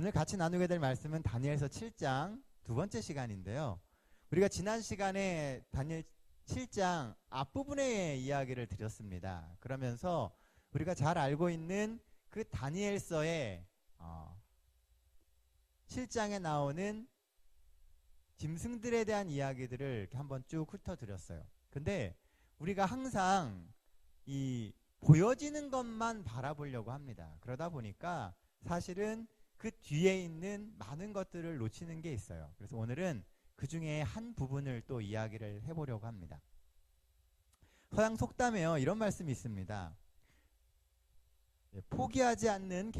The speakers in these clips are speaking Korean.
오늘 같이 나누게 될 말씀은 다니엘서 7장 두 번째 시간인데요. 우리가 지난 시간에 다니엘 7장 앞부분의 이야기를 드렸습니다. 그러면서 우리가 잘 알고 있는 그 다니엘서의 7장에 나오는 짐승들에 대한 이야기들을 이렇게 한번 쭉 훑어드렸어요. 근데 우리가 항상 이 보여지는 것만 바라보려고 합니다. 그러다 보니까 사실은 그 뒤에 있는 많은 것들을 놓치는 게 있어요. 그래서 오늘은 그 중에 한 부분을 또 이야기를 해보려고 합니다. 서양 속담에요, 이런 말씀이 있습니다. 포기하지 않는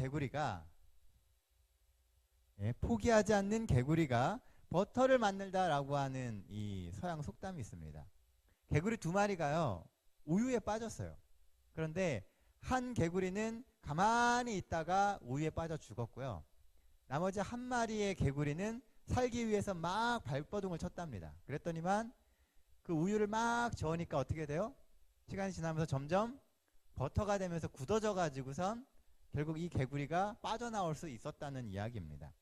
개구리가 버터를 만들다라고 하는 이 서양 속담이 있습니다. 개구리 두 마리가요, 우유에 빠졌어요. 그런데 한 개구리는 가만히 있다가 우유에 빠져 죽었고요. 나머지 한 마리의 개구리는 살기 위해서 막 발버둥을 쳤답니다. 그랬더니만 그 우유를 막 저으니까 어떻게 돼요? 시간이 지나면서 점점 버터가 되면서 굳어져 가지고선 결국 이 개구리가 빠져나올 수 있었다는 이야기입니다.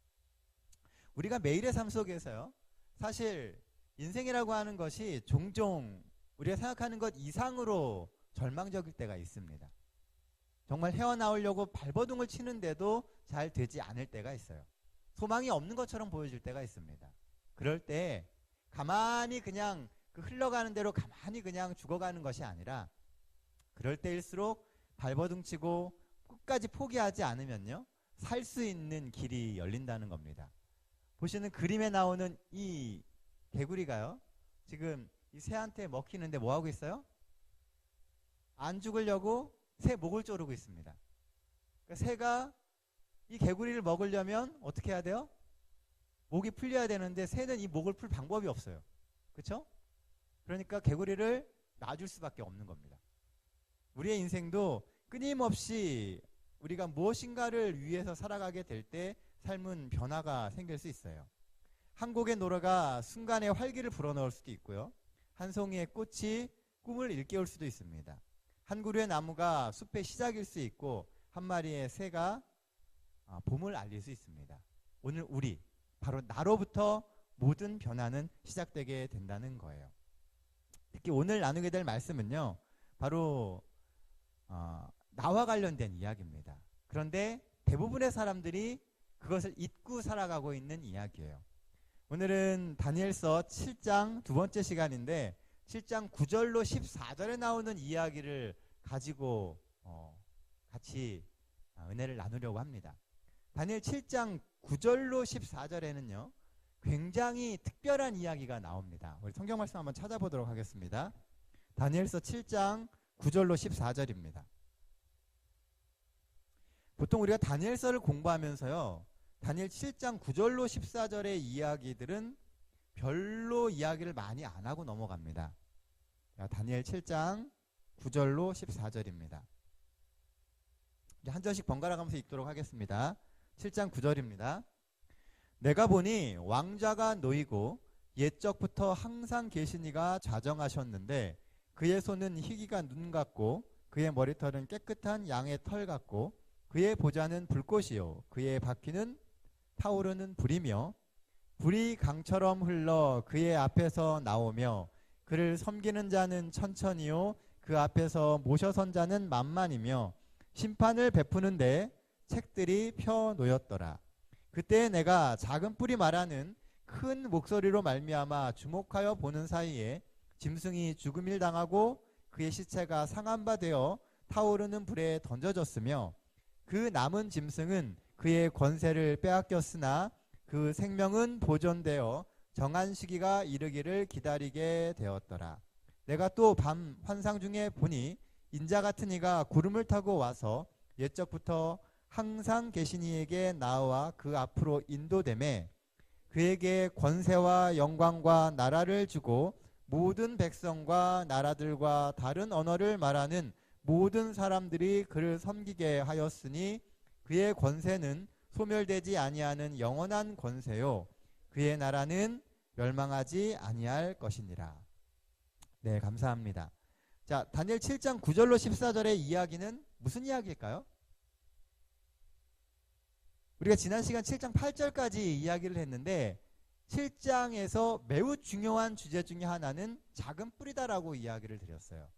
우리가 매일의 삶 속에서요, 사실 인생이라고 하는 것이 종종 우리가 생각하는 것 이상으로 절망적일 때가 있습니다. 정말 헤어나오려고 발버둥을 치는데도 잘 되지 않을 때가 있어요. 소망이 없는 것처럼 보여질 때가 있습니다. 그럴 때 가만히 그냥 그 흘러가는 대로 가만히 그냥 죽어가는 것이 아니라, 그럴 때일수록 발버둥 치고 끝까지 포기하지 않으면요, 살 수 있는 길이 열린다는 겁니다. 보시는 그림에 나오는 이 개구리가요, 지금 이 새한테 먹히는데 뭐 하고 있어요? 안 죽으려고 새 목을 조르고 있습니다. 그러니까 새가 이 개구리를 먹으려면 어떻게 해야 돼요? 목이 풀려야 되는데 새는 이 목을 풀 방법이 없어요. 그렇죠? 그러니까 개구리를 놔줄 수밖에 없는 겁니다. 우리의 인생도 끊임없이 우리가 무엇인가를 위해서 살아가게 될 때 삶은 변화가 생길 수 있어요. 한 곡의 노래가 순간에 활기를 불어넣을 수도 있고요. 한 송이의 꽃이 꿈을 일깨울 수도 있습니다. 한 그루의 나무가 숲의 시작일 수 있고, 한 마리의 새가 봄을 알릴 수 있습니다. 오늘 우리, 바로 나로부터 모든 변화는 시작되게 된다는 거예요. 특히 오늘 나누게 될 말씀은요, 바로 나와 관련된 이야기입니다. 그런데 대부분의 사람들이 그것을 잊고 살아가고 있는 이야기예요. 오늘은 다니엘서 7장 두 번째 시간인데, 7장 9절로 14절에 나오는 이야기를 가지고 같이 은혜를 나누려고 합니다. 다니엘 7장 9절로 14절에는요, 굉장히 특별한 이야기가 나옵니다. 우리 성경 말씀 한번 찾아보도록 하겠습니다. 다니엘서 7장 9절로 14절입니다. 보통 우리가 다니엘서를 공부하면서요, 다니엘 7장 9절로 14절의 이야기들은 별로 이야기를 많이 안 하고 넘어갑니다. 다니엘 7장 9절로 14절입니다. 한 절씩 번갈아 가면서 읽도록 하겠습니다. 7장 9절입니다. 내가 보니 왕좌가 놓이고 옛적부터 항상 계신 이가 좌정하셨는데, 그의 손은 희기가 눈 같고 그의 머리털은 깨끗한 양의 털 같고, 그의 보좌는 불꽃이요 그의 바퀴는 타오르는 불이며, 불이 강처럼 흘러 그의 앞에서 나오며, 그를 섬기는 자는 천천히요 그 앞에서 모셔선 자는 만만이며, 심판을 베푸는데 책들이 펴 놓였더라. 그때 내가 작은 뿔이 말하는 큰 목소리로 말미암아 주목하여 보는 사이에 짐승이 죽음을 당하고 그의 시체가 상한 바 되어 타오르는 불에 던져졌으며, 그 남은 짐승은 그의 권세를 빼앗겼으나 그 생명은 보존되어 정한 시기가 이르기를 기다리게 되었더라. 내가 또 밤 환상 중에 보니 인자 같은 이가 구름을 타고 와서 옛적부터 항상 계신 이에게 나와 그 앞으로 인도되매, 그에게 권세와 영광과 나라를 주고 모든 백성과 나라들과 다른 언어를 말하는 모든 사람들이 그를 섬기게 하였으니, 그의 권세는 소멸되지 아니하는 영원한 권세요 그의 나라는 멸망하지 아니할 것이니라. 네, 감사합니다. 자, 다니엘 7장 9절로 14절의 이야기는 무슨 이야기일까요? 우리가 지난 시간 7장 8절까지 이야기를 했는데 7장에서 매우 중요한 주제 중에 하나는 작은 뿌리다라고 이야기를 드렸어요.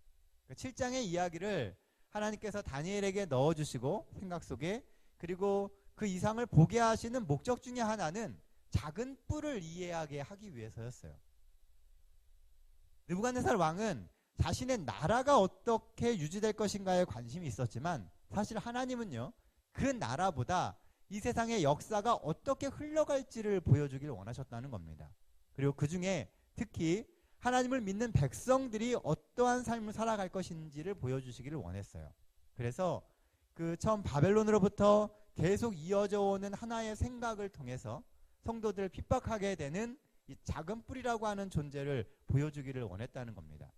7장의 이야기를 하나님께서 다니엘에게 넣어주시고 생각 속에, 그리고 그 이상을 보게 하시는 목적 중에 하나는 작은 뿔을 이해하게 하기 위해서였어요. 느부갓네살 왕은 자신의 나라가 어떻게 유지될 것인가에 관심이 있었지만 사실 하나님은요, 그 나라보다 이 세상의 역사가 어떻게 흘러갈지를 보여주길 원하셨다는 겁니다. 그리고 그 중에 특히 하나님을 믿는 백성들이 어떠한 삶을 살아갈 것인지를 보여주시기를 원했어요. 그래서 그 처음 바벨론으로부터 계속 이어져 오는 하나의 생각을 통해서 성도들을 핍박하게 되는 이 작은 뿔이라고 하는 존재를 보여주기를 원했다는 겁니다.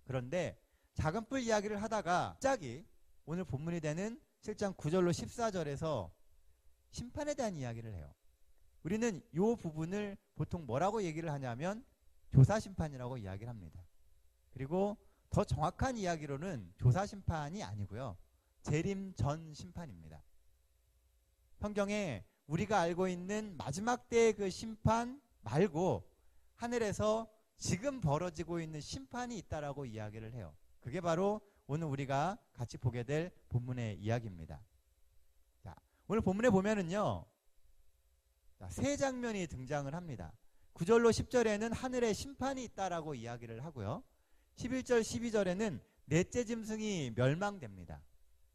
그런데 작은 뿔 이야기를 하다가 갑자기 오늘 본문이 되는 7장 9절로 14절에서 심판에 대한 이야기를 해요. 우리는 이 부분을 보통 뭐라고 얘기를 하냐면 조사심판이라고 이야기를 합니다. 그리고 더 정확한 이야기로는 조사심판이 아니고요, 재림 전 심판입니다. 성경에 우리가 알고 있는 마지막 때의 그 심판 말고 하늘에서 지금 벌어지고 있는 심판이 있다라고 이야기를 해요. 그게 바로 오늘 우리가 같이 보게 될 본문의 이야기입니다. 자, 오늘 본문에 보면은요, 세 장면이 등장을 합니다. 9절로 10절에는 하늘에 심판이 있다라고 이야기를 하고요, 11절 12절에는 넷째 짐승이 멸망됩니다.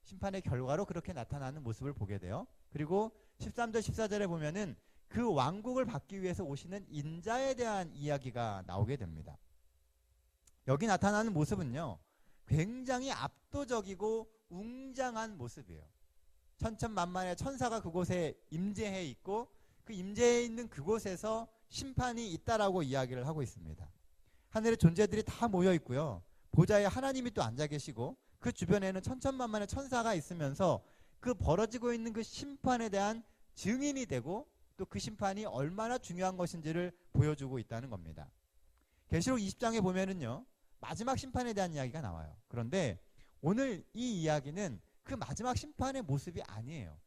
심판의 결과로 그렇게 나타나는 모습을 보게 돼요. 그리고 13절 14절에 보면은 그 왕국을 받기 위해서 오시는 인자에 대한 이야기가 나오게 됩니다. 여기 나타나는 모습은요, 굉장히 압도적이고 웅장한 모습이에요. 천천만만의 천사가 그곳에 임재해 있고 그 임재해 있는 그곳에서 심판이 있다라고 이야기를 하고 있습니다. 하늘의 존재들이 다 모여 있고요, 보좌에 하나님이 또 앉아 계시고 그 주변에는 천천만만의 천사가 있으면서 그 벌어지고 있는 그 심판에 대한 증인이 되고 또 그 심판이 얼마나 중요한 것인지를 보여주고 있다는 겁니다. 계시록 20장에 보면은요, 마지막 심판에 대한 이야기가 나와요. 그런데 오늘 이 이야기는 그 마지막 심판의 모습이 아니에요.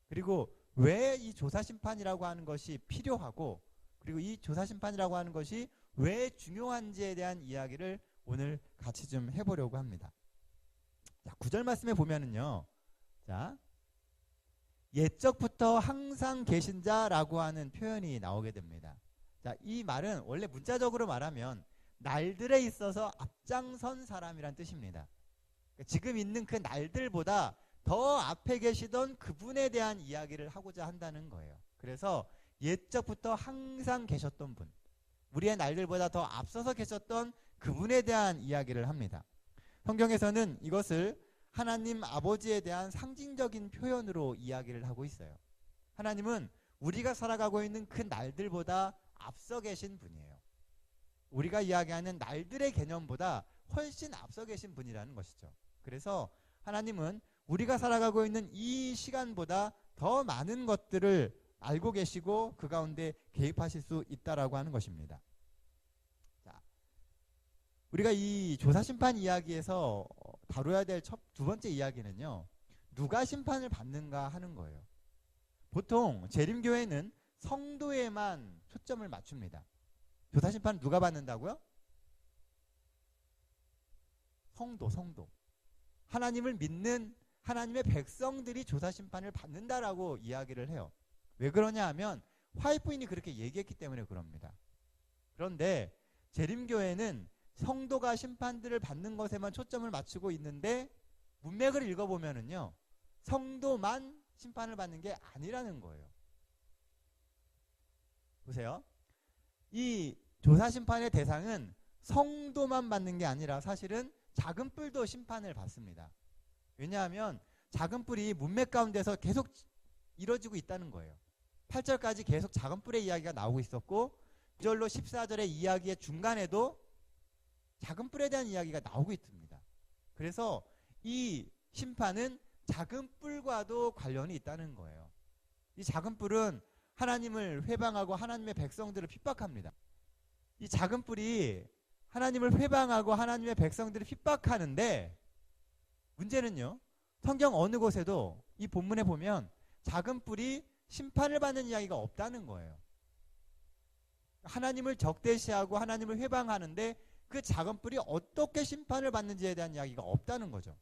그리고 왜 이 조사심판이라고 하는 것이 필요하고, 그리고 이 조사심판이라고 하는 것이 왜 중요한지에 대한 이야기를 오늘 같이 좀 해보려고 합니다. 자, 9절 말씀에 보면은요, 자, 옛적부터 항상 계신 자라고 하는 표현이 나오게 됩니다. 자, 이 말은 원래 문자적으로 말하면 날들에 있어서 앞장선 사람이란 뜻입니다. 그러니까 지금 있는 그 날들보다 더 앞에 계시던 그분에 대한 이야기를 하고자 한다는 거예요. 그래서 옛적부터 항상 계셨던 분, 우리의 날들보다 더 앞서서 계셨던 그분에 대한 이야기를 합니다. 성경에서는 이것을 하나님 아버지에 대한 상징적인 표현으로 이야기를 하고 있어요. 하나님은 우리가 살아가고 있는 그 날들보다 앞서 계신 분이에요. 우리가 이야기하는 날들의 개념보다 훨씬 앞서 계신 분이라는 것이죠. 그래서 하나님은 우리가 살아가고 있는 이 시간보다 더 많은 것들을 알고 계시고 그 가운데 개입하실 수 있다라고 하는 것입니다. 자, 우리가 이 조사심판 이야기에서 다뤄야 될 두 번째 이야기는요, 누가 심판을 받는가 하는 거예요. 보통 재림교회는 성도에만 초점을 맞춥니다. 조사심판 누가 받는다고요? 성도. 하나님을 믿는 하나님의 백성들이 조사심판을 받는다라고 이야기를 해요. 왜 그러냐 하면 화이트인이 그렇게 얘기했기 때문에 그럽니다. 그런데 재림교회는 성도가 심판들을 받는 것에만 초점을 맞추고 있는데 문맥을 읽어보면은요, 성도만 심판을 받는 게 아니라는 거예요. 보세요. 이 조사심판의 대상은 성도만 받는 게 아니라 사실은 작은 뿔도 심판을 받습니다. 왜냐하면 작은 뿔이 문맥 가운데서 계속 이뤄지고 있다는 거예요. 8절까지 계속 작은 뿔의 이야기가 나오고 있었고 9절로 14절의 이야기의 중간에도 작은 뿔에 대한 이야기가 나오고 있습니다. 그래서 이 심판은 작은 뿔과도 관련이 있다는 거예요. 이 작은 뿔은 하나님을 회방하고 하나님의 백성들을 핍박합니다. 이 작은 뿔이 하나님을 회방하고 하나님의 백성들을 핍박하는데 문제는요, 성경 어느 곳에도 이 본문에 보면 작은 뿔이 심판을 받는 이야기가 없다는 거예요. 하나님을 적대시하고 하나님을 회방하는데 그 작은 뿔이 어떻게 심판을 받는지에 대한 이야기가 없다는 거죠.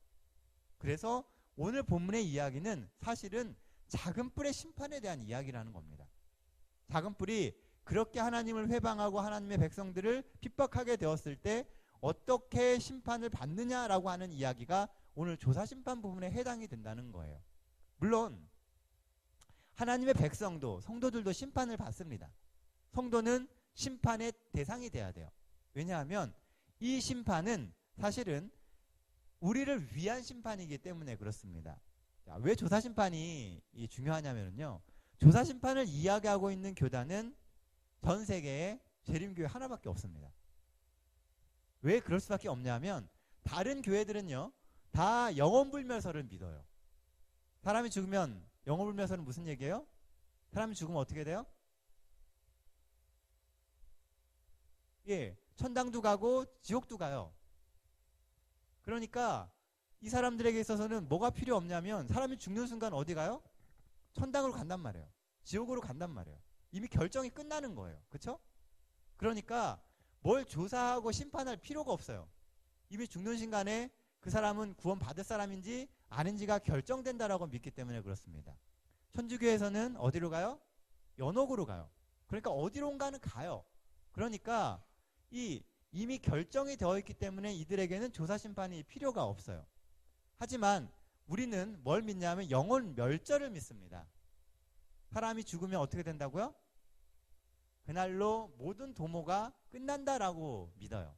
그래서 오늘 본문의 이야기는 사실은 작은 뿔의 심판에 대한 이야기라는 겁니다. 작은 뿔이 그렇게 하나님을 회방하고 하나님의 백성들을 핍박하게 되었을 때 어떻게 심판을 받느냐라고 하는 이야기가 오늘 조사심판 부분에 해당이 된다는 거예요. 물론 하나님의 백성도 성도들도 심판을 받습니다. 성도는 심판의 대상이 돼야 돼요. 왜냐하면 이 심판은 사실은 우리를 위한 심판이기 때문에 그렇습니다. 자, 왜 조사심판이 중요하냐면요, 조사심판을 이야기하고 있는 교단은 전 세계에 재림교회 하나밖에 없습니다. 왜 그럴 수밖에 없냐면 다른 교회들은요 다 영혼불멸설을 믿어요. 사람이 죽으면, 영혼불멸설은 무슨 얘기예요? 사람이 죽으면 어떻게 돼요? 예, 천당도 가고 지옥도 가요. 그러니까 이 사람들에게 있어서는 뭐가 필요 없냐면 사람이 죽는 순간 어디 가요? 천당으로 간단 말이에요. 지옥으로 간단 말이에요. 이미 결정이 끝나는 거예요. 그렇죠? 그러니까 뭘 조사하고 심판할 필요가 없어요. 이미 죽는 순간에 그 사람은 구원받을 사람인지 아닌지가 결정된다라고 믿기 때문에 그렇습니다. 천주교에서는 어디로 가요? 연옥으로 가요. 그러니까 어디론가는 가요. 그러니까 이미 결정이 되어 있기 때문에 이들에게는 조사심판이 필요가 없어요. 하지만 우리는 뭘 믿냐면 영혼 멸절을 믿습니다. 사람이 죽으면 어떻게 된다고요? 그날로 모든 도모가 끝난다라고 믿어요.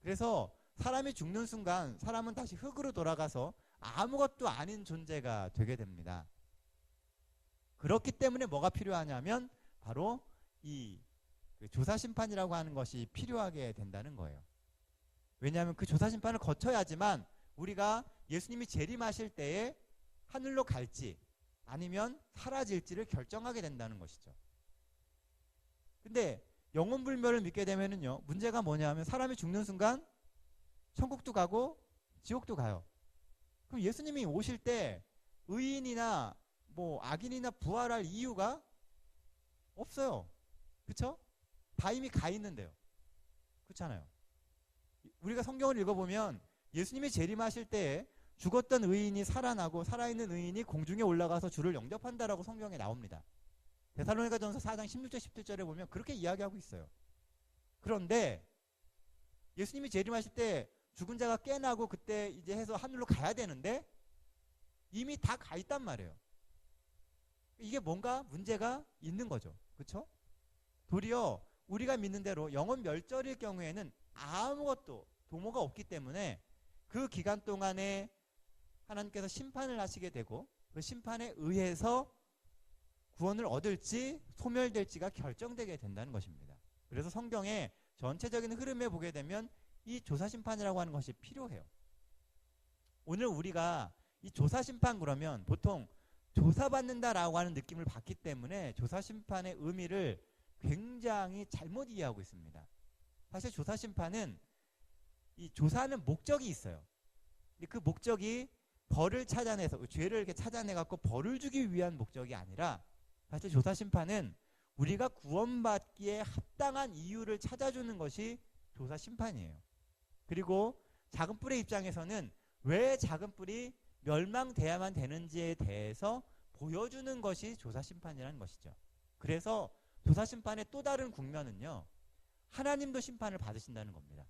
그래서 사람이 죽는 순간 사람은 다시 흙으로 돌아가서 아무것도 아닌 존재가 되게 됩니다. 그렇기 때문에 뭐가 필요하냐면 바로 이 조사심판이라고 하는 것이 필요하게 된다는 거예요. 왜냐하면 그 조사심판을 거쳐야지만 우리가 예수님이 재림하실 때에 하늘로 갈지 아니면 사라질지를 결정하게 된다는 것이죠. 근데 영혼불멸을 믿게 되면은요, 문제가 뭐냐면 사람이 죽는 순간 천국도 가고 지옥도 가요. 그럼 예수님이 오실 때 의인이나 뭐 악인이나 부활할 이유가 없어요. 그쵸? 다 이미 가 있는데요. 그렇잖아요. 우리가 성경을 읽어보면 예수님이 재림하실 때에 죽었던 의인이 살아나고 살아있는 의인이 공중에 올라가서 주를 영접한다라고 성경에 나옵니다. 데살로니가전서 4장 16절 17절에 보면 그렇게 이야기하고 있어요. 그런데 예수님이 재림하실 때 죽은 자가 깨나고 그때 이제 해서 하늘로 가야 되는데 이미 다 가 있단 말이에요. 이게 뭔가 문제가 있는 거죠. 그렇죠? 도리어 우리가 믿는 대로 영혼 멸절일 경우에는 아무것도 도모가 없기 때문에 그 기간 동안에 하나님께서 심판을 하시게 되고 그 심판에 의해서 구원을 얻을지 소멸될지가 결정되게 된다는 것입니다. 그래서 성경의 전체적인 흐름에 보게 되면 이 조사심판이라고 하는 것이 필요해요. 오늘 우리가 이 조사심판 그러면 보통 조사받는다라고 하는 느낌을 받기 때문에 조사심판의 의미를 굉장히 잘못 이해하고 있습니다. 사실 조사심판은 이 조사하는 목적이 있어요. 그 목적이 벌을 찾아내서 죄를 이렇게 찾아내갖고 벌을 주기 위한 목적이 아니라 사실 조사심판은 우리가 구원받기에 합당한 이유를 찾아주는 것이 조사심판이에요. 그리고 작은 뿔의 입장에서는 왜 작은 뿔이 멸망돼야만 되는지에 대해서 보여주는 것이 조사심판이라는 것이죠. 그래서 조사심판의 또 다른 국면은요, 하나님도 심판을 받으신다는 겁니다.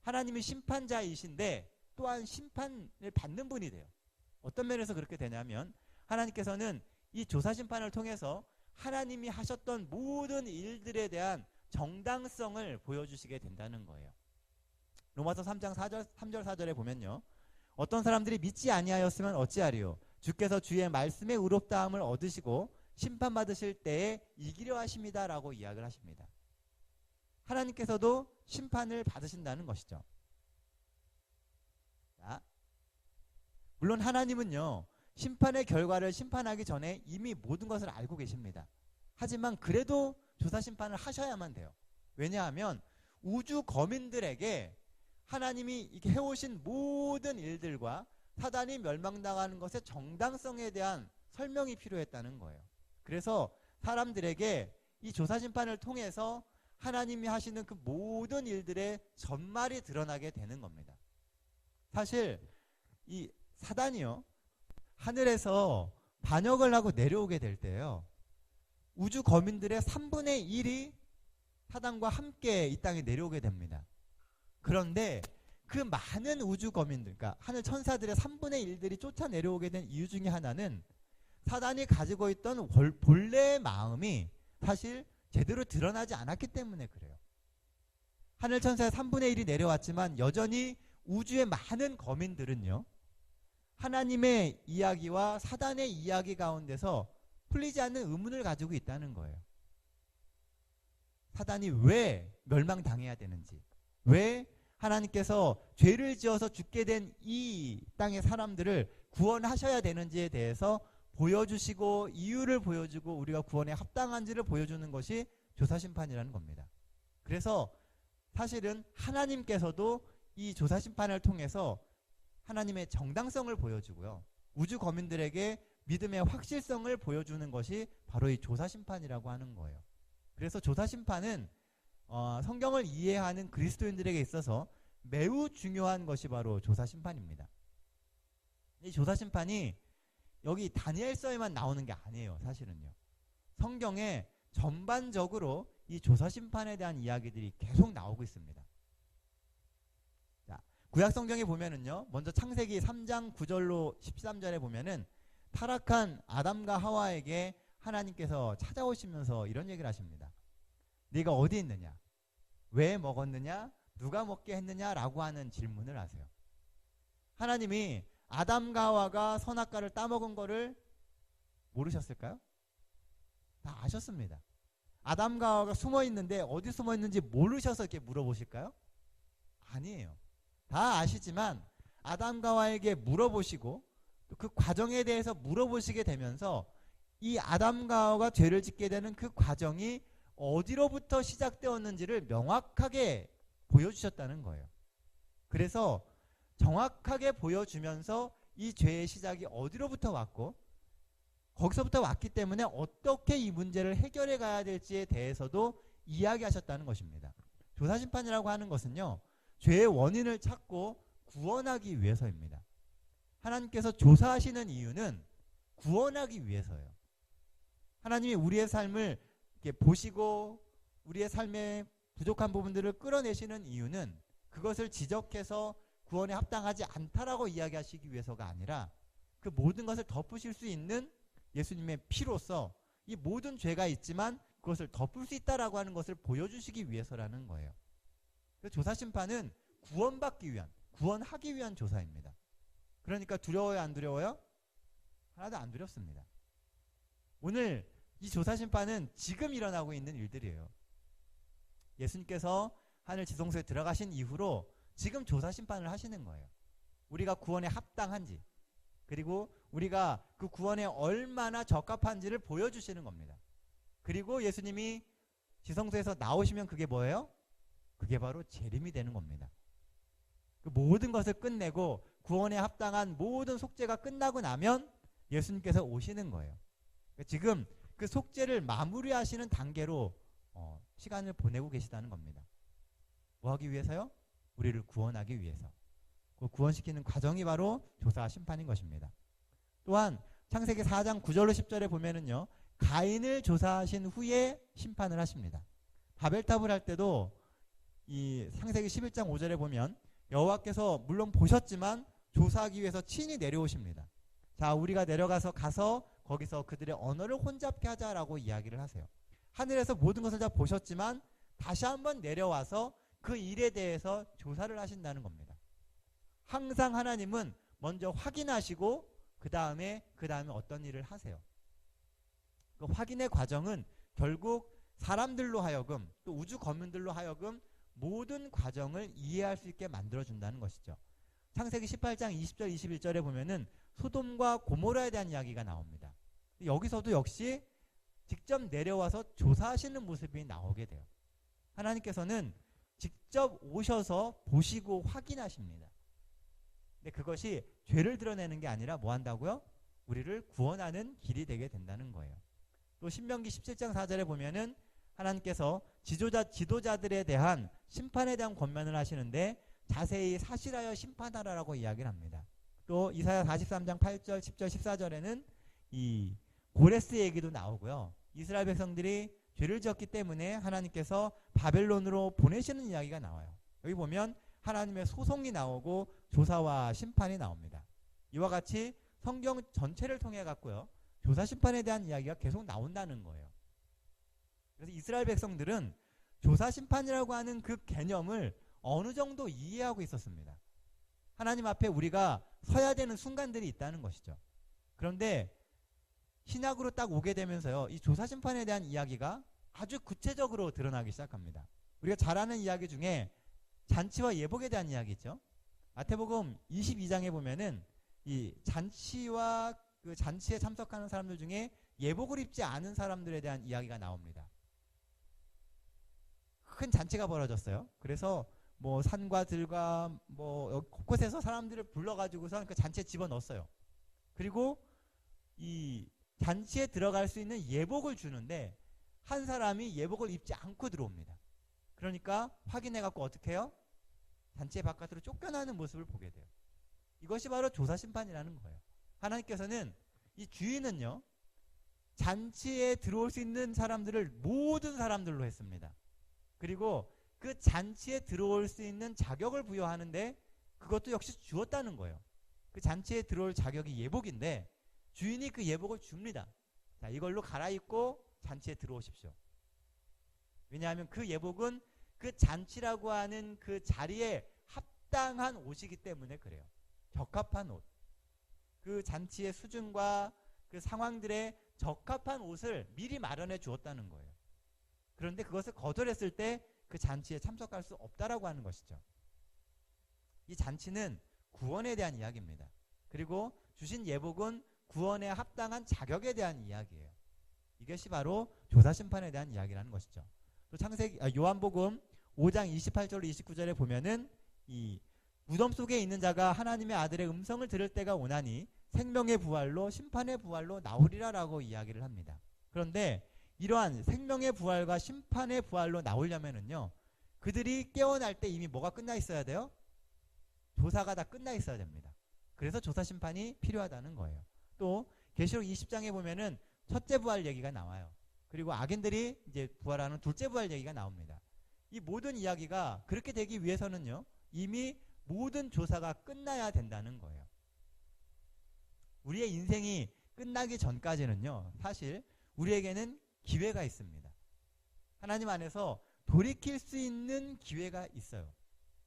하나님이 심판자이신데 또한 심판을 받는 분이 돼요. 어떤 면에서 그렇게 되냐면 하나님께서는 이 조사심판을 통해서 하나님이 하셨던 모든 일들에 대한 정당성을 보여주시게 된다는 거예요. 로마서 3장 3절 4절에 보면요, 어떤 사람들이 믿지 아니하였으면 어찌하리요? 주께서 주의 말씀의 의롭다함을 얻으시고 심판받으실 때에 이기려 하십니다 라고 이야기를 하십니다. 하나님께서도 심판을 받으신다는 것이죠. 자, 물론 하나님은요, 심판의 결과를 심판하기 전에 이미 모든 것을 알고 계십니다. 하지만 그래도 조사심판을 하셔야만 돼요. 왜냐하면 우주 거민들에게 하나님이 이렇게 해오신 모든 일들과 사단이 멸망당하는 것의 정당성에 대한 설명이 필요했다는 거예요. 그래서 사람들에게 이 조사심판을 통해서 하나님이 하시는 그 모든 일들의 전말이 드러나게 되는 겁니다. 사실 이 사단이요, 하늘에서 반역을 하고 내려오게 될 때요, 우주 거민들의 3분의 1이 사단과 함께 이 땅에 내려오게 됩니다. 그런데 그 많은 우주 거민들, 그러니까 하늘 천사들의 3분의 1들이 쫓아 내려오게 된 이유 중에 하나는 사단이 가지고 있던 본래의 마음이 사실 제대로 드러나지 않았기 때문에 그래요. 하늘 천사의 3분의 1이 내려왔지만 여전히 우주의 많은 거민들은요, 하나님의 이야기와 사단의 이야기 가운데서 풀리지 않는 의문을 가지고 있다는 거예요. 사단이 왜 멸망당해야 되는지, 왜 하나님께서 죄를 지어서 죽게 된 이 땅의 사람들을 구원하셔야 되는지에 대해서 보여주시고 이유를 보여주고 우리가 구원에 합당한지를 보여주는 것이 조사심판이라는 겁니다. 그래서 사실은 하나님께서도 이 조사심판을 통해서 하나님의 정당성을 보여주고요, 우주 거민들에게 믿음의 확실성을 보여주는 것이 바로 이 조사심판이라고 하는 거예요. 그래서 조사심판은 성경을 이해하는 그리스도인들에게 있어서 매우 중요한 것이 바로 조사심판입니다. 이 조사심판이 여기 다니엘서에만 나오는 게 아니에요. 사실은요, 성경에 전반적으로 이 조사심판에 대한 이야기들이 계속 나오고 있습니다. 자, 구약성경에 보면은요, 먼저 창세기 3장 9절로 13절에 보면은 타락한 아담과 하와에게 하나님께서 찾아오시면서 이런 얘기를 하십니다. 네가 어디 있느냐? 왜 먹었느냐? 누가 먹게 했느냐라고 하는 질문을 하세요. 하나님이 아담과 하와가 선악과를 따먹은 거를 모르셨을까요? 다 아셨습니다. 아담과 하와가 숨어 있는데 어디 숨어 있는지 모르셔서 이렇게 물어보실까요? 아니에요. 다 아시지만 아담과 하와에게 물어보시고 또 그 과정에 대해서 물어보시게 되면서 이 아담과 하와가 죄를 짓게 되는 그 과정이 어디로부터 시작되었는지를 명확하게 보여주셨다는 거예요. 그래서 정확하게 보여주면서 이 죄의 시작이 어디로부터 왔고 거기서부터 왔기 때문에 어떻게 이 문제를 해결해 가야 될지에 대해서도 이야기하셨다는 것입니다. 조사심판이라고 하는 것은요, 죄의 원인을 찾고 구원하기 위해서입니다. 하나님께서 조사하시는 이유는 구원하기 위해서예요. 하나님이 우리의 삶을 이렇게 보시고 우리의 삶의 부족한 부분들을 끌어내시는 이유는 그것을 지적해서 구원에 합당하지 않다라고 이야기하시기 위해서가 아니라 그 모든 것을 덮으실 수 있는 예수님의 피로서 이 모든 죄가 있지만 그것을 덮을 수 있다라고 하는 것을 보여주시기 위해서라는 거예요. 조사심판은 구원받기 위한, 구원하기 위한 조사입니다. 그러니까 두려워요, 안 두려워요? 하나도 안 두렵습니다. 오늘 이 조사심판은 지금 일어나고 있는 일들이에요. 예수님께서 하늘 지성소에 들어가신 이후로 지금 조사심판을 하시는 거예요. 우리가 구원에 합당한지, 그리고 우리가 그 구원에 얼마나 적합한지를 보여주시는 겁니다. 그리고 예수님이 지성소에서 나오시면 그게 뭐예요? 그게 바로 재림이 되는 겁니다. 그 모든 것을 끝내고 구원에 합당한 모든 속죄가 끝나고 나면 예수님께서 오시는 거예요. 지금 그 속죄를 마무리하시는 단계로 시간을 보내고 계시다는 겁니다. 뭐 하기 위해서요? 우리를 구원하기 위해서. 그 구원시키는 과정이 바로 조사와 심판인 것입니다. 또한 창세기 4장 9절로 10절에 보면은요, 가인을 조사하신 후에 심판을 하십니다. 바벨탑을 할 때도 이 창세기 11장 5절에 보면 여호와께서 물론 보셨지만 조사하기 위해서 친히 내려오십니다. 자, 우리가 내려가서 거기서 그들의 언어를 혼잡케 하자라고 이야기를 하세요. 하늘에서 모든 것을 다 보셨지만 다시 한번 내려와서 그 일에 대해서 조사를 하신다는 겁니다. 항상 하나님은 먼저 확인하시고 그 다음에 어떤 일을 하세요. 그 확인의 과정은 결국 사람들로 하여금 또 우주 거민들로 하여금 모든 과정을 이해할 수 있게 만들어준다는 것이죠. 창세기 18장 20절 21절에 보면은 소돔과 고모라에 대한 이야기가 나옵니다. 여기서도 역시 직접 내려와서 조사하시는 모습이 나오게 돼요. 하나님께서는 직접 오셔서 보시고 확인하십니다. 근데 그것이 죄를 드러내는 게 아니라 뭐 한다고요? 우리를 구원하는 길이 되게 된다는 거예요. 또 신명기 17장 4절에 보면은 하나님께서 지도자들에 대한 심판에 대한 권면을 하시는데 자세히 사실하여 심판하라라고 이야기를 합니다. 또 이사야 43장 8절, 10절, 14절에는 이 고레스 얘기도 나오고요. 이스라엘 백성들이 죄를 지었기 때문에 하나님께서 바벨론으로 보내시는 이야기가 나와요. 여기 보면 하나님의 소송이 나오고 조사와 심판이 나옵니다. 이와 같이 성경 전체를 통해 갖고요. 조사 심판에 대한 이야기가 계속 나온다는 거예요. 그래서 이스라엘 백성들은 조사 심판이라고 하는 그 개념을 어느 정도 이해하고 있었습니다. 하나님 앞에 우리가 서야 되는 순간들이 있다는 것이죠. 그런데 신약으로 딱 오게 되면서요. 이 조사 심판에 대한 이야기가 아주 구체적으로 드러나기 시작합니다. 우리가 잘 아는 이야기 중에 잔치와 예복에 대한 이야기 있죠. 마태복음 22장에 보면은 이 잔치와 그 잔치에 참석하는 사람들 중에 예복을 입지 않은 사람들에 대한 이야기가 나옵니다. 큰 잔치가 벌어졌어요. 그래서 뭐 산과 들과 뭐 곳곳에서 사람들을 불러가지고서 그 잔치에 집어넣었어요. 그리고 이 잔치에 들어갈 수 있는 예복을 주는데 한 사람이 예복을 입지 않고 들어옵니다. 그러니까 확인해갖고 어떻게 해요? 잔치 바깥으로 쫓겨나는 모습을 보게 돼요. 이것이 바로 조사심판이라는 거예요. 하나님께서는 이 주인은요, 잔치에 들어올 수 있는 사람들을 모든 사람들로 했습니다. 그리고 그 잔치에 들어올 수 있는 자격을 부여하는데 그것도 역시 주었다는 거예요. 그 잔치에 들어올 자격이 예복인데 주인이 그 예복을 줍니다. 자, 이걸로 갈아입고 잔치에 들어오십시오. 왜냐하면 그 예복은 그 잔치라고 하는 그 자리에 합당한 옷이기 때문에 그래요. 적합한 옷. 그 잔치의 수준과 그 상황들에 적합한 옷을 미리 마련해 주었다는 거예요. 그런데 그것을 거절했을 때 그 잔치에 참석할 수 없다라고 하는 것이죠. 이 잔치는 구원에 대한 이야기입니다. 그리고 주신 예복은 구원에 합당한 자격에 대한 이야기예요. 이것이 바로 조사심판에 대한 이야기라는 것이죠. 또 요한복음 5장 28절 29절에 보면은 이 무덤 속에 있는 자가 하나님의 아들의 음성을 들을 때가 오나니 생명의 부활로 심판의 부활로 나오리라라고 이야기를 합니다. 그런데 이러한 생명의 부활과 심판의 부활로 나오려면은요, 그들이 깨어날 때 이미 뭐가 끝나 있어야 돼요? 조사가 다 끝나 있어야 됩니다. 그래서 조사 심판이 필요하다는 거예요. 또 계시록 20장에 보면은 첫째 부활 얘기가 나와요. 그리고 악인들이 이제 부활하는 둘째 부활 얘기가 나옵니다. 이 모든 이야기가 그렇게 되기 위해서는요, 이미 모든 조사가 끝나야 된다는 거예요. 우리의 인생이 끝나기 전까지는요, 사실 우리에게는 기회가 있습니다. 하나님 안에서 돌이킬 수 있는 기회가 있어요.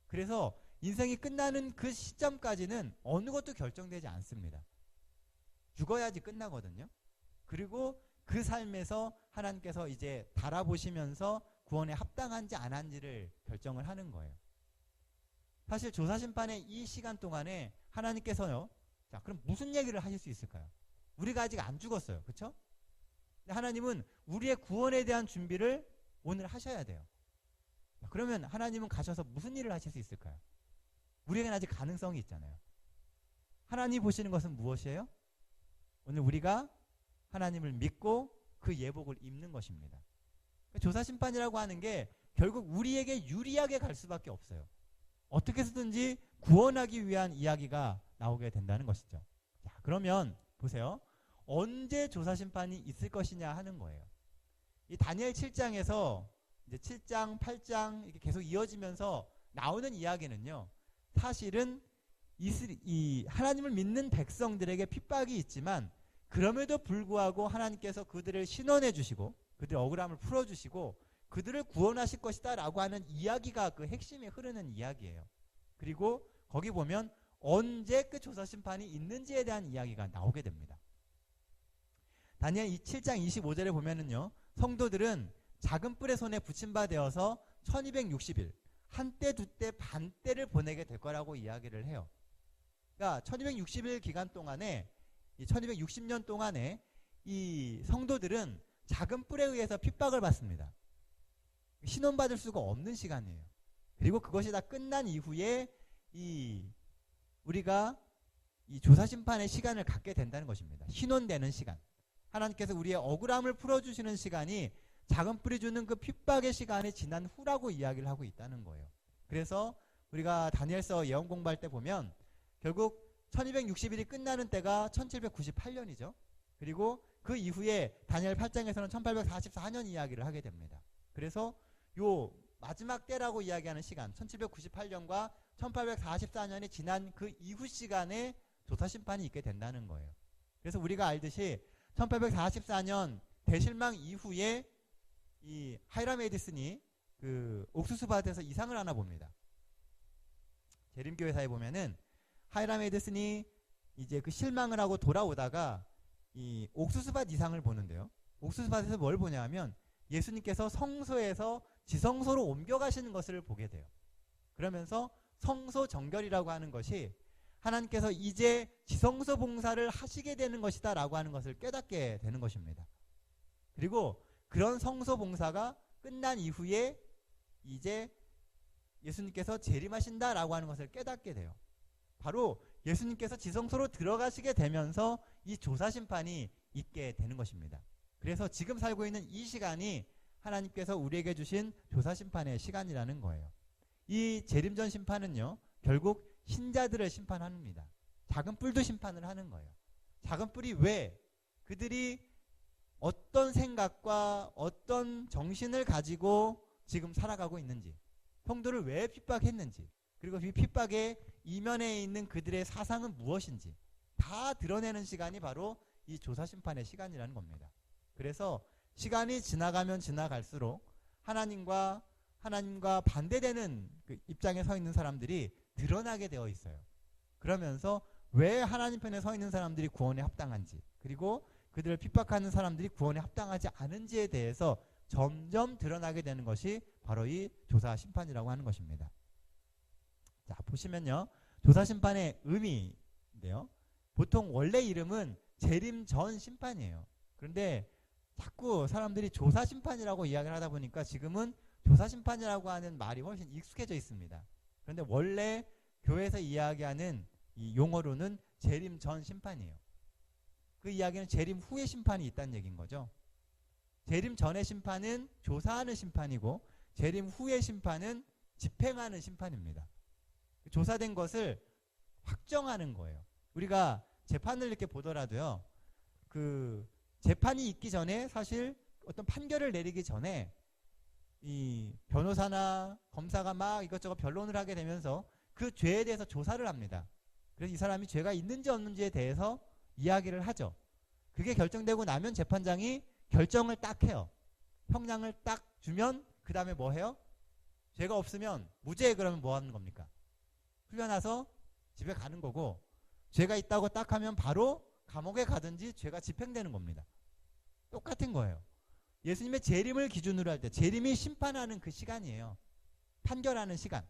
그래서 인생이 끝나는 그 시점까지는 어느 것도 결정되지 않습니다. 죽어야지 끝나거든요. 그리고 그 삶에서 하나님께서 이제 달아보시면서 구원에 합당한지 안 한지를 결정을 하는 거예요. 사실 조사심판의 이 시간 동안에 하나님께서요, 자, 그럼 무슨 얘기를 하실 수 있을까요? 우리가 아직 안 죽었어요. 그렇죠? 하나님은 우리의 구원에 대한 준비를 오늘 하셔야 돼요. 그러면 하나님은 가셔서 무슨 일을 하실 수 있을까요? 우리에게는 아직 가능성이 있잖아요. 하나님 보시는 것은 무엇이에요? 오늘 우리가 하나님을 믿고 그 예복을 입는 것입니다. 조사심판이라고 하는 게 결국 우리에게 유리하게 갈 수밖에 없어요. 어떻게 해서든지 구원하기 위한 이야기가 나오게 된다는 것이죠. 자, 그러면 보세요. 언제 조사심판이 있을 것이냐 하는 거예요. 이 다니엘 7장에서 이제 7장, 8장 이렇게 계속 이어지면서 나오는 이야기는요, 사실은 이 하나님을 믿는 백성들에게 핍박이 있지만 그럼에도 불구하고 하나님께서 그들을 신원해 주시고 그들의 억울함을 풀어주시고 그들을 구원하실 것이다 라고 하는 이야기가 그 핵심에 흐르는 이야기예요. 그리고 거기 보면 언제 그 조사심판이 있는지에 대한 이야기가 나오게 됩니다. 다니엘 7장 25절에 보면은요, 성도들은 작은 뿔의 손에 붙임바 되어서 1260일, 한때 두때 반때를 보내게 될 거라고 이야기를 해요. 그러니까 1260일 기간 동안에, 이 1260년 동안에 이 성도들은 작은 뿔에 의해서 핍박을 받습니다. 신원받을 수가 없는 시간이에요. 그리고 그것이 다 끝난 이후에 우리가 이 조사심판의 시간을 갖게 된다는 것입니다. 신원되는 시간. 하나님께서 우리의 억울함을 풀어주시는 시간이 작은 뿔이 주는 그 핍박의 시간이 지난 후라고 이야기를 하고 있다는 거예요. 그래서 우리가 다니엘서 예언 공부할 때 보면 결국 1260일이 끝나는 때가 1798년이죠. 그리고 그 이후에 다니엘 8장에서는 1844년 이야기를 하게 됩니다. 그래서 요 마지막 때라고 이야기하는 시간 1798년과 1844년이 지난 그 이후 시간에 조사심판이 있게 된다는 거예요. 그래서 우리가 알듯이 1844년 대실망 이후에 이 하이람 에디슨이 그 옥수수밭에서 이상을 하나 봅니다. 재림교회사에 보면은 하이람 에디슨이 이제 그 실망을 하고 돌아오다가 이 옥수수밭 이상을 보는데요. 옥수수밭에서 뭘 보냐 하면 예수님께서 성소에서 지성소로 옮겨가시는 것을 보게 돼요. 그러면서 성소 정결이라고 하는 것이 하나님께서 이제 지성소 봉사를 하시게 되는 것이다 라고 하는 것을 깨닫게 되는 것입니다. 그리고 그런 성소 봉사가 끝난 이후에 이제 예수님께서 재림하신다 라고 하는 것을 깨닫게 돼요. 바로 예수님께서 지성소로 들어가시게 되면서 이 조사심판이 있게 되는 것입니다. 그래서 지금 살고 있는 이 시간이 하나님께서 우리에게 주신 조사심판의 시간이라는 거예요. 이 재림전 심판은요, 결국 신자들을 심판합니다. 작은 뿔도 심판을 하는 거예요. 작은 뿔이 왜 그들이 어떤 생각과 어떤 정신을 가지고 지금 살아가고 있는지, 성도를 왜 핍박했는지, 그리고 이 핍박의 이면에 있는 그들의 사상은 무엇인지 다 드러내는 시간이 바로 이 조사심판의 시간이라는 겁니다. 그래서 시간이 지나가면 지나갈수록 하나님과 반대되는 그 입장에 서 있는 사람들이 드러나게 되어 있어요. 그러면서 왜 하나님 편에 서 있는 사람들이 구원에 합당한지, 그리고 그들을 핍박하는 사람들이 구원에 합당하지 않은지에 대해서 점점 드러나게 되는 것이 바로 이 조사심판이라고 하는 것입니다. 자, 보시면요, 조사심판의 의미인데요, 보통 원래 이름은 재림 전 심판이에요. 그런데 자꾸 사람들이 조사심판이라고 이야기를 하다 보니까 지금은 조사심판이라고 하는 말이 훨씬 익숙해져 있습니다. 그런데 원래 교회에서 이야기하는 이 용어로는 재림 전 심판이에요. 그 이야기는 재림 후의 심판이 있다는 얘기인 거죠. 재림 전의 심판은 조사하는 심판이고 재림 후의 심판은 집행하는 심판입니다. 조사된 것을 확정하는 거예요. 우리가 재판을 이렇게 보더라도요, 그 재판이 있기 전에 사실 어떤 판결을 내리기 전에 이 변호사나 검사가 막 이것저것 변론을 하게 되면서 그 죄에 대해서 조사를 합니다. 그래서 이 사람이 죄가 있는지 없는지에 대해서 이야기를 하죠. 그게 결정되고 나면 재판장이 결정을 딱 해요. 형량을 딱 주면 그 다음에 뭐 해요? 죄가 없으면 무죄. 그러면 뭐 하는 겁니까? 풀려나서 집에 가는 거고, 죄가 있다고 딱 하면 바로 감옥에 가든지 죄가 집행되는 겁니다. 똑같은 거예요. 예수님의 재림을 기준으로 할 때 재림이 심판하는 그 시간이에요. 판결하는 시간.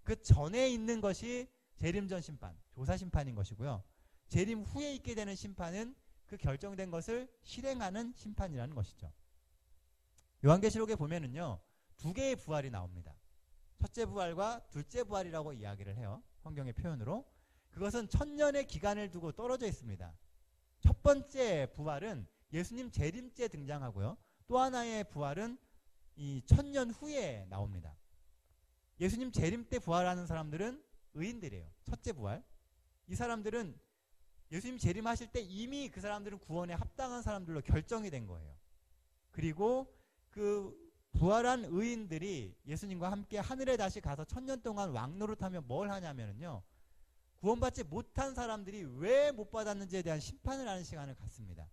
그 전에 있는 것이 재림 전 심판, 조사 심판인 것이고요. 재림 후에 있게 되는 심판은 그 결정된 것을 실행하는 심판이라는 것이죠. 요한계시록에 보면은요, 두 개의 부활이 나옵니다. 첫째 부활과 둘째 부활이라고 이야기를 해요. 성경의 표현으로. 그것은 천년의 기간을 두고 떨어져 있습니다. 첫 번째 부활은 예수님 재림 때 등장하고요. 또 하나의 부활은 이 천년 후에 나옵니다. 예수님 재림 때 부활하는 사람들은 의인들이에요. 첫째 부활. 이 사람들은 예수님 재림하실 때 이미 그 사람들은 구원에 합당한 사람들로 결정이 된 거예요. 그리고 그 부활한 의인들이 예수님과 함께 하늘에 다시 가서 천년 동안 왕노릇하며 뭘 하냐면요, 구원받지 못한 사람들이 왜 못 받았는지에 대한 심판을 하는 시간을 갖습니다.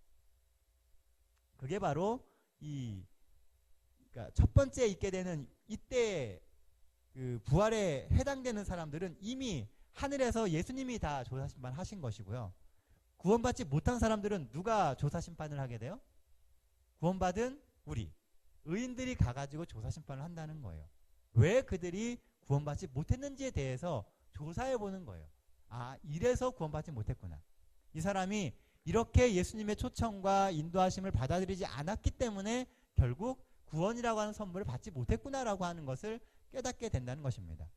그게 바로 그러니까 첫 번째 있게 되는 이때 그 부활에 해당되는 사람들은 이미 하늘에서 예수님이 다 조사심판 하신 것이고요. 구원받지 못한 사람들은 누가 조사심판을 하게 돼요? 구원받은 우리 의인들이 가가지고 조사심판을 한다는 거예요. 왜 그들이 구원받지 못했는지에 대해서 조사해 보는 거예요. 아, 이래서 구원받지 못했구나. 이 사람이 이렇게 예수님의 초청과 인도하심을 받아들이지 않았기 때문에 결국 구원이라고 하는 선물을 받지 못했구나라고 하는 것을 깨닫게 된다는 것입니다.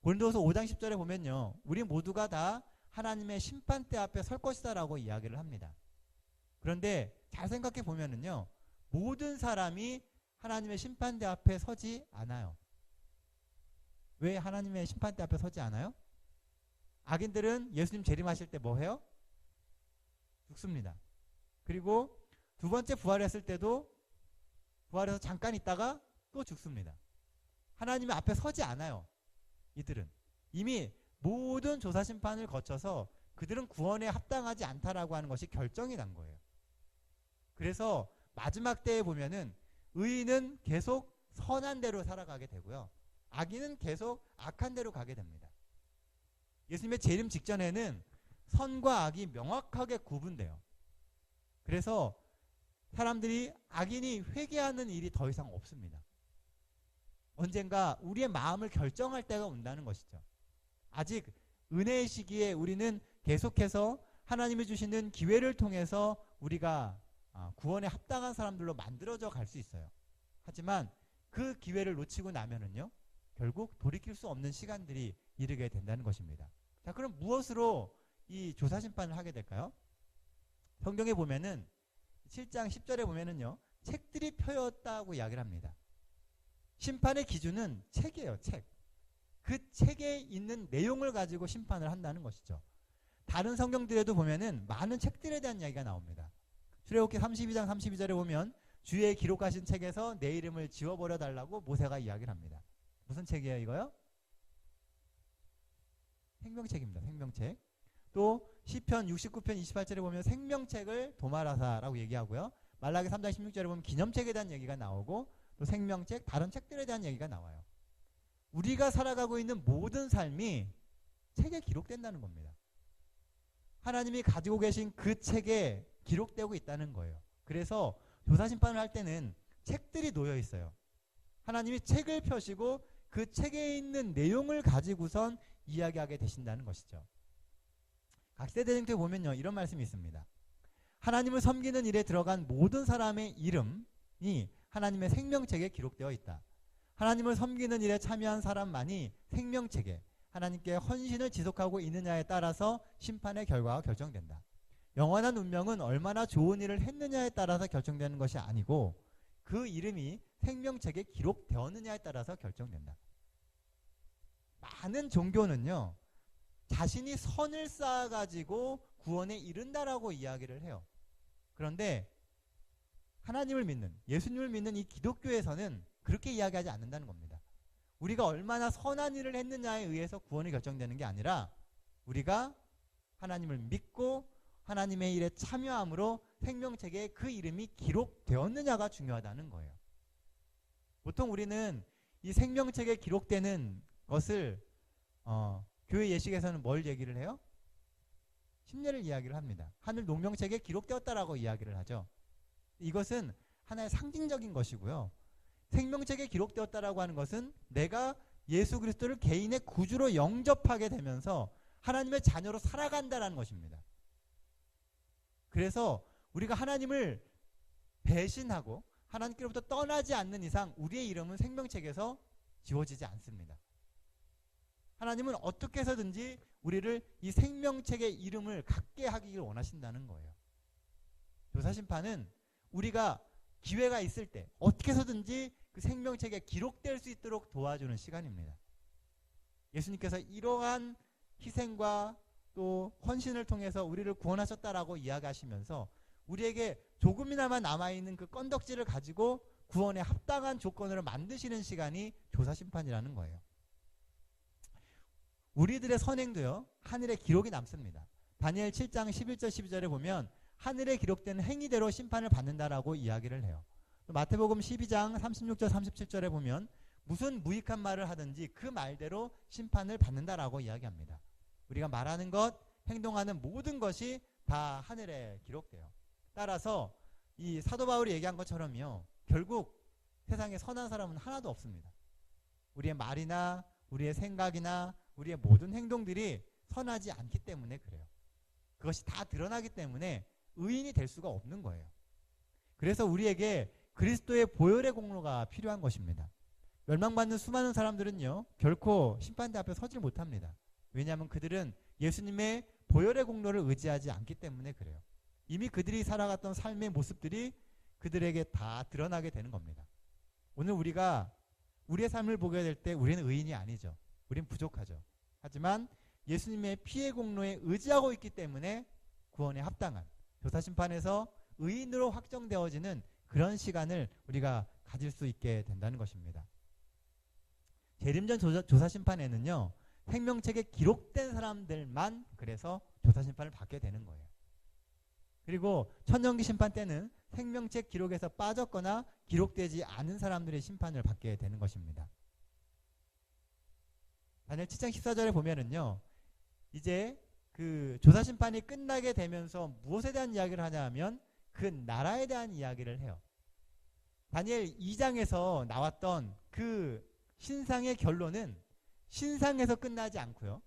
고린도후서 5장 10절에 보면요, 우리 모두가 다 하나님의 심판대 앞에 설 것이다 라고 이야기를 합니다. 그런데 잘 생각해 보면은요, 모든 사람이 하나님의 심판대 앞에 서지 않아요. 왜 하나님의 심판대 앞에 서지 않아요? 악인들은 예수님 재림하실 때 뭐 해요? 죽습니다. 그리고 두 번째 부활했을 때도 부활해서 잠깐 있다가 또 죽습니다. 하나님의 앞에 서지 않아요. 이들은 이미 모든 조사심판을 거쳐서 그들은 구원에 합당하지 않다라고 하는 것이 결정이 난 거예요. 그래서 마지막 때에 보면은 의인은 계속 선한 대로 살아가게 되고요, 악인은 계속 악한 대로 가게 됩니다. 예수님의 재림 직전에는 선과 악이 명확하게 구분돼요. 그래서 사람들이 악인이 회개하는 일이 더 이상 없습니다. 언젠가 우리의 마음을 결정할 때가 온다는 것이죠. 아직 은혜의 시기에 우리는 계속해서 하나님이 주시는 기회를 통해서 우리가 구원에 합당한 사람들로 만들어져 갈 수 있어요. 하지만 그 기회를 놓치고 나면은요, 결국 돌이킬 수 없는 시간들이 이르게 된다는 것입니다. 자, 그럼 무엇으로 이 조사심판을 하게 될까요? 성경에 보면은 7장 10절에 보면은요, 책들이 펴였다고 이야기를 합니다. 심판의 기준은 책이에요, 책. 그 책에 있는 내용을 가지고 심판을 한다는 것이죠. 다른 성경들에도 보면은 많은 책들에 대한 이야기가 나옵니다. 출애굽기 32장 32절에 보면 주의 기록하신 책에서 내 이름을 지워버려 달라고 모세가 이야기를 합니다. 무슨 책이에요, 이거요? 생명책입니다. 생명책. 또 시편 69편 28절에 보면 생명책을 도말하사라고 얘기하고요, 말라기 3장 16절에 보면 기념책에 대한 얘기가 나오고, 또 생명책, 다른 책들에 대한 얘기가 나와요. 우리가 살아가고 있는 모든 삶이 책에 기록된다는 겁니다. 하나님이 가지고 계신 그 책에 기록되고 있다는 거예요. 그래서 조사심판을 할 때는 책들이 놓여 있어요. 하나님이 책을 펴시고 그 책에 있는 내용을 가지고선 이야기하게 되신다는 것이죠. 각세대쟁터에 보면요, 이런 말씀이 있습니다. 하나님을 섬기는 일에 들어간 모든 사람의 이름이 하나님의 생명책에 기록되어 있다. 하나님을 섬기는 일에 참여한 사람만이 생명책에 하나님께 헌신을 지속하고 있느냐에 따라서 심판의 결과가 결정된다. 영원한 운명은 얼마나 좋은 일을 했느냐에 따라서 결정되는 것이 아니고 그 이름이 생명책에 기록되었느냐에 따라서 결정된다. 많은 종교는요, 자신이 선을 쌓아가지고 구원에 이른다라고 이야기를 해요. 그런데 하나님을 믿는, 예수님을 믿는 이 기독교에서는 그렇게 이야기하지 않는다는 겁니다. 우리가 얼마나 선한 일을 했느냐에 의해서 구원이 결정되는 게 아니라 우리가 하나님을 믿고 하나님의 일에 참여함으로 생명책에 그 이름이 기록되었느냐가 중요하다는 거예요. 보통 우리는 이 생명책에 기록되는 것을 교회 예식에서는 뭘 얘기를 해요? 심례를 이야기를 합니다. 하늘 농명책에 기록되었다라고 이야기를 하죠. 이것은 하나의 상징적인 것이고요, 생명책에 기록되었다라고 하는 것은 내가 예수 그리스도를 개인의 구주로 영접하게 되면서 하나님의 자녀로 살아간다라는 것입니다. 그래서 우리가 하나님을 배신하고 하나님께로부터 떠나지 않는 이상 우리의 이름은 생명책에서 지워지지 않습니다. 하나님은 어떻게 해서든지 우리를 이 생명책의 이름을 갖게 하기를 원하신다는 거예요. 조사심판은 우리가 기회가 있을 때 어떻게 해서든지 그 생명책에 기록될 수 있도록 도와주는 시간입니다. 예수님께서 이러한 희생과 또 헌신을 통해서 우리를 구원하셨다라고 이야기하시면서 우리에게 조금이나마 남아있는 그 건덕지를 가지고 구원에 합당한 조건으로 만드시는 시간이 조사심판이라는 거예요. 우리들의 선행도요, 하늘에 기록이 남습니다. 다니엘 7장 11절 12절에 보면 하늘에 기록된 행위대로 심판을 받는다라고 이야기를 해요. 또 마태복음 12장 36절 37절에 보면 무슨 무익한 말을 하든지 그 말대로 심판을 받는다라고 이야기합니다. 우리가 말하는 것, 행동하는 모든 것이 다 하늘에 기록돼요. 따라서 이 사도 바울이 얘기한 것처럼요, 결국 세상에 선한 사람은 하나도 없습니다. 우리의 말이나 우리의 생각이나 우리의 모든 행동들이 선하지 않기 때문에 그래요. 그것이 다 드러나기 때문에 의인이 될 수가 없는 거예요. 그래서 우리에게 그리스도의 보혈의 공로가 필요한 것입니다. 멸망받는 수많은 사람들은요, 결코 심판대 앞에 서질 못합니다. 왜냐하면 그들은 예수님의 보혈의 공로를 의지하지 않기 때문에 그래요. 이미 그들이 살아갔던 삶의 모습들이 그들에게 다 드러나게 되는 겁니다. 오늘 우리가 우리의 삶을 보게 될 때 우리는 의인이 아니죠. 우리는 부족하죠. 하지만 예수님의 피의 공로에 의지하고 있기 때문에 구원에 합당한, 조사심판에서 의인으로 확정되어지는 그런 시간을 우리가 가질 수 있게 된다는 것입니다. 재림전 조사심판에는요, 생명책에 기록된 사람들만 그래서 조사심판을 받게 되는 거예요. 그리고 천년기 심판 때는 생명책 기록에서 빠졌거나 기록되지 않은 사람들의 심판을 받게 되는 것입니다. 다니엘 7장 14절에 보면은요, 이제 그 조사심판이 끝나게 되면서 무엇에 대한 이야기를 하냐 하면 그 나라에 대한 이야기를 해요. 다니엘 2장에서 나왔던 그 신상의 결론은 신상에서 끝나지 않고요,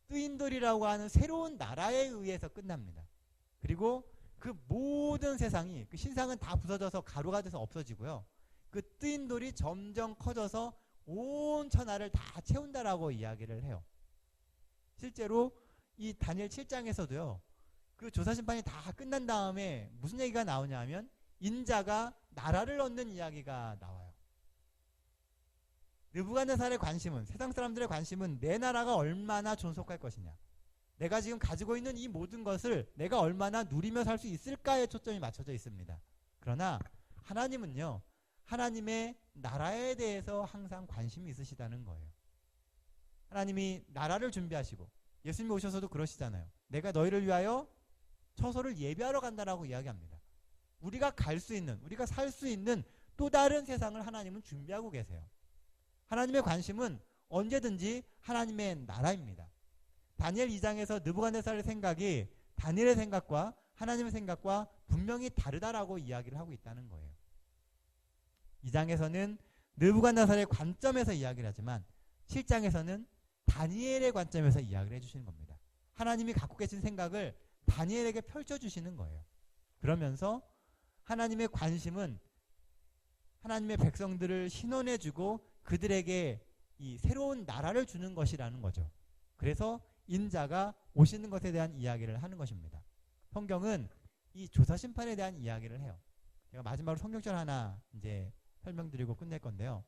뜨인돌이라고 하는 새로운 나라에 의해서 끝납니다. 그리고 그 모든 세상이, 그 신상은 다 부서져서 가루가 돼서 없어지고요, 그 뜨인돌이 점점 커져서 온 천하를 다 채운다라고 이야기를 해요. 실제로 이 다니엘 7장에서도요, 그 조사심판이 다 끝난 다음에 무슨 얘기가 나오냐 하면 인자가 나라를 얻는 이야기가 나와요. 느부갓네살의 관심은, 세상 사람들의 관심은 내 나라가 얼마나 존속할 것이냐, 내가 지금 가지고 있는 이 모든 것을 내가 얼마나 누리며 살 수 있을까에 초점이 맞춰져 있습니다. 그러나 하나님은요, 하나님의 나라에 대해서 항상 관심이 있으시다는 거예요. 하나님이 나라를 준비하시고, 예수님이 오셔서도 그러시잖아요. 내가 너희를 위하여 처소를 예비하러 간다라고 이야기합니다. 우리가 갈 수 있는, 우리가 살 수 있는 또 다른 세상을 하나님은 준비하고 계세요. 하나님의 관심은 언제든지 하나님의 나라입니다. 다니엘 2장에서 느부갓네살의 생각이 다니엘의 생각과 하나님의 생각과 분명히 다르다라고 이야기를 하고 있다는 거예요. 2장에서는 느부갓네살의 관점에서 이야기를 하지만 7장에서는 다니엘의 관점에서 이야기를 해주시는 겁니다. 하나님이 갖고 계신 생각을 다니엘에게 펼쳐주시는 거예요. 그러면서 하나님의 관심은 하나님의 백성들을 신원해주고 그들에게 이 새로운 나라를 주는 것이라는 거죠. 그래서 인자가 오시는 것에 대한 이야기를 하는 것입니다. 성경은 이 조사심판에 대한 이야기를 해요. 제가 마지막으로 성경절 하나 이제 설명드리고 끝낼 건데요.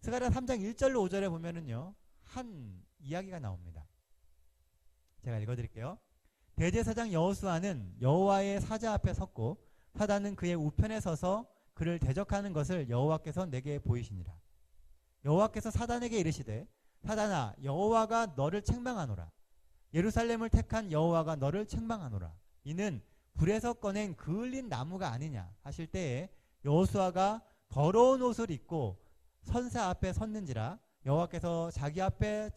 스가랴 3장 1절로 5절에 보면은요, 한 이야기가 나옵니다. 제가 읽어드릴게요. 대제사장 여호수아는 여호와의 사자 앞에 섰고 사단은 그의 우편에 서서 그를 대적하는 것을 여호와께서 내게 보이시니라. 여호와께서 사단에게 이르시되 사단아, 여호와가 너를 책망하노라. 예루살렘을 택한 여호와가 너를 책망하노라. 이는 불에서 꺼낸 그을린 나무가 아니냐 하실 때에 여호수아가 더러운 옷을 입고 선사 앞에 섰는지라. 여호와께서 자기 앞에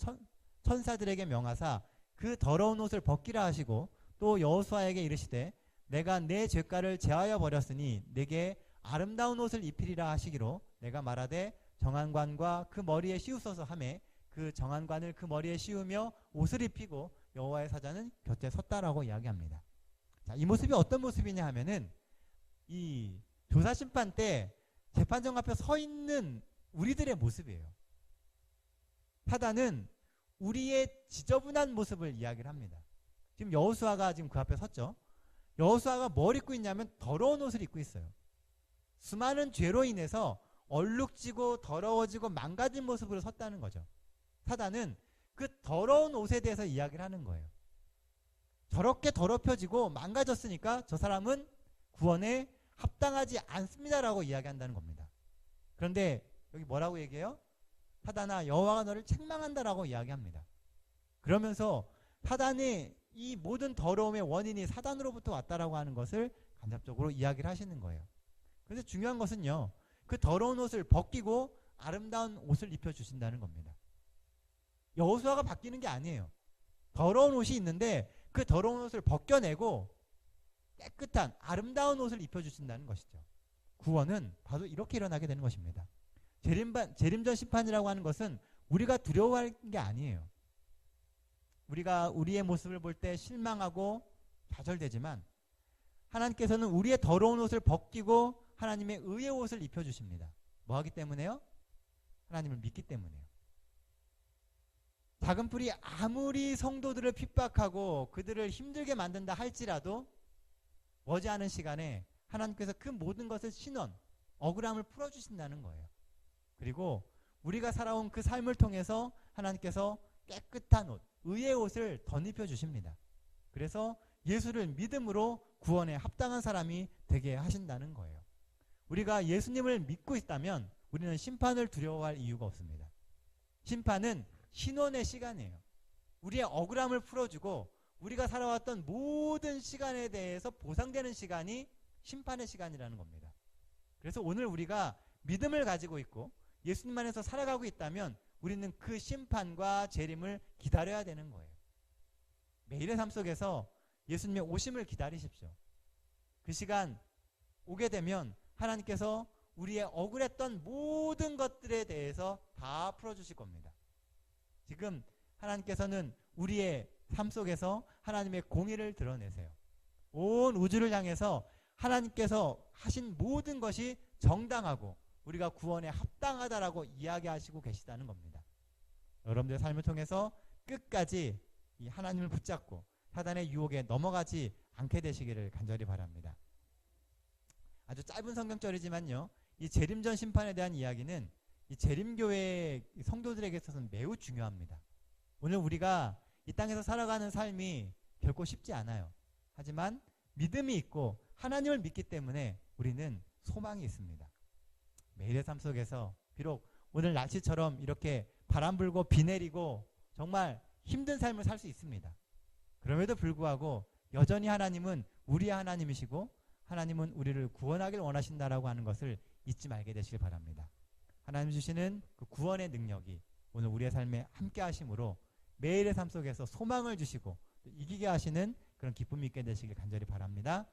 천사들에게 명하사 그 더러운 옷을 벗기라 하시고 또 여호수아에게 이르시되 내가 내 죄가를 제하여 버렸으니 내게 아름다운 옷을 입히리라 하시기로 내가 말하되 정한관과 그 머리에 씌우소서 하매 그 정한관을 그 머리에 씌우며 옷을 입히고 여호와의 사자는 곁에 섰다라고 이야기합니다. 자, 이 모습이 어떤 모습이냐 하면은 이 조사심판 때 재판정 앞에 서 있는 우리들의 모습이에요. 사단은 우리의 지저분한 모습을 이야기를 합니다. 지금 여호수아가 지금 그 앞에 섰죠. 여호수아가 뭘 입고 있냐면 더러운 옷을 입고 있어요. 수많은 죄로 인해서 얼룩지고 더러워지고 망가진 모습으로 섰다는 거죠. 사단은 그 더러운 옷에 대해서 이야기를 하는 거예요. 저렇게 더럽혀지고 망가졌으니까 저 사람은 구원에 합당하지 않습니다라고 이야기한다는 겁니다. 그런데 여기 뭐라고 얘기해요? 사단아, 여호와가 너를 책망한다라고 이야기합니다. 그러면서 사단의 이 모든 더러움의 원인이 사단으로부터 왔다라고 하는 것을 간접적으로 이야기를 하시는 거예요. 그래서 중요한 것은요, 그 더러운 옷을 벗기고 아름다운 옷을 입혀주신다는 겁니다. 여호수아가 바뀌는 게 아니에요. 더러운 옷이 있는데 그 더러운 옷을 벗겨내고 깨끗한 아름다운 옷을 입혀주신다는 것이죠. 구원은 바로 이렇게 일어나게 되는 것입니다. 재림전 심판이라고 하는 것은 우리가 두려워할 게 아니에요. 우리가 우리의 모습을 볼 때 실망하고 좌절되지만 하나님께서는 우리의 더러운 옷을 벗기고 하나님의 의의 옷을 입혀주십니다. 뭐 하기 때문에요? 하나님을 믿기 때문에요. 작은 뿔이 아무리 성도들을 핍박하고 그들을 힘들게 만든다 할지라도 머지않은 시간에 하나님께서 그 모든 것을 신원, 억울함을 풀어주신다는 거예요. 그리고 우리가 살아온 그 삶을 통해서 하나님께서 깨끗한 옷, 의의 옷을 덧입혀 주십니다. 그래서 예수를 믿음으로 구원에 합당한 사람이 되게 하신다는 거예요. 우리가 예수님을 믿고 있다면 우리는 심판을 두려워할 이유가 없습니다. 심판은 신원의 시간이에요. 우리의 억울함을 풀어주고 우리가 살아왔던 모든 시간에 대해서 보상되는 시간이 심판의 시간이라는 겁니다. 그래서 오늘 우리가 믿음을 가지고 있고 예수님 안에서 살아가고 있다면 우리는 그 심판과 재림을 기다려야 되는 거예요. 매일의 삶 속에서 예수님의 오심을 기다리십시오. 그 시간 오게 되면 하나님께서 우리의 억울했던 모든 것들에 대해서 다 풀어주실 겁니다. 지금 하나님께서는 우리의 삶 속에서 하나님의 공의를 드러내세요. 온 우주를 향해서 하나님께서 하신 모든 것이 정당하고 우리가 구원에 합당하다라고 이야기하시고 계시다는 겁니다. 여러분들의 삶을 통해서 끝까지 이 하나님을 붙잡고 사단의 유혹에 넘어가지 않게 되시기를 간절히 바랍니다. 아주 짧은 성경절이지만요, 이 재림전 심판에 대한 이야기는 이 재림교회 성도들에게 있어서는 매우 중요합니다. 오늘 우리가 이 땅에서 살아가는 삶이 결코 쉽지 않아요. 하지만 믿음이 있고 하나님을 믿기 때문에 우리는 소망이 있습니다. 매일의 삶 속에서 비록 오늘 날씨처럼 이렇게 바람 불고 비 내리고 정말 힘든 삶을 살 수 있습니다. 그럼에도 불구하고 여전히 하나님은 우리의 하나님이시고 하나님은 우리를 구원하길 원하신다라고 하는 것을 잊지 말게 되시길 바랍니다. 하나님 주시는 그 구원의 능력이 오늘 우리의 삶에 함께 하심으로 매일의 삶 속에서 소망을 주시고 또 이기게 하시는 그런 기쁨이 있게 되시길 간절히 바랍니다.